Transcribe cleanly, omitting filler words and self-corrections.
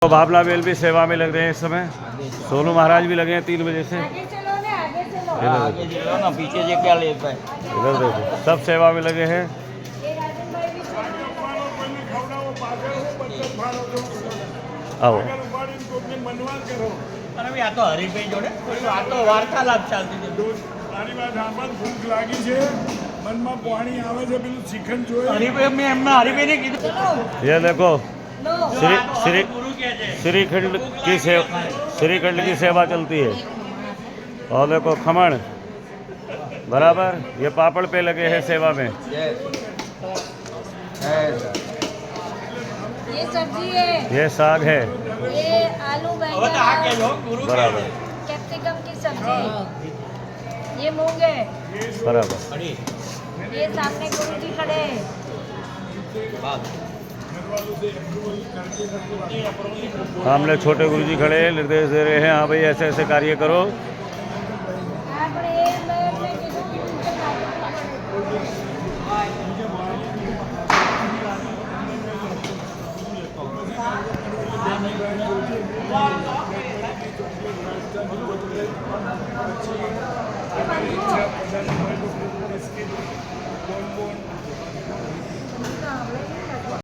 तो भावना बेल भी सेवा में लग रहे हैं इस समय। सोनू महाराज भी लगे हैं 3 बजे से। आगे चलो ना, आगे चलो। आगे चलो ना, पीछे से क्या लेता है। इधर देखो सब सेवा में लगे हैं। ये राजन भाई भी आओ અને બી આ તો હરીફાઈ જોડે થોડી વાતો વાર્તાલાપ ચાલતી છે. મારી વાત આમાં ભૂખ લાગી છે, મનમાં પાણી આવે છે, પેલું શ્રીખંડ જોઈએ. હરીફાઈ મેં એમના હરીફાઈને કીધું ये देखो नो श्री श्री ગુરુ કહે છે श्रीखंड की सेवा चलती है। और देखो खमण बराबर, ये पापड़ पे लगे हैं सेवा में। ये सब्जी है, ये साग है ये आलू હવે તો આ बैंगन, કહેજો ગુરુ કહે बराबर છે. कैप्सिकम की सब्जी, ये मूंग है, बराबर। અડી ये सामने गुरु जी खड़े हैं। બાપ सामने छोटे गुरुजी खड़े हैं, निर्देश दे रहे हैं हाँ भाई ऐसे ऐसे कार्य करो। આપણે એ મેં કીધું કે નીચે પછી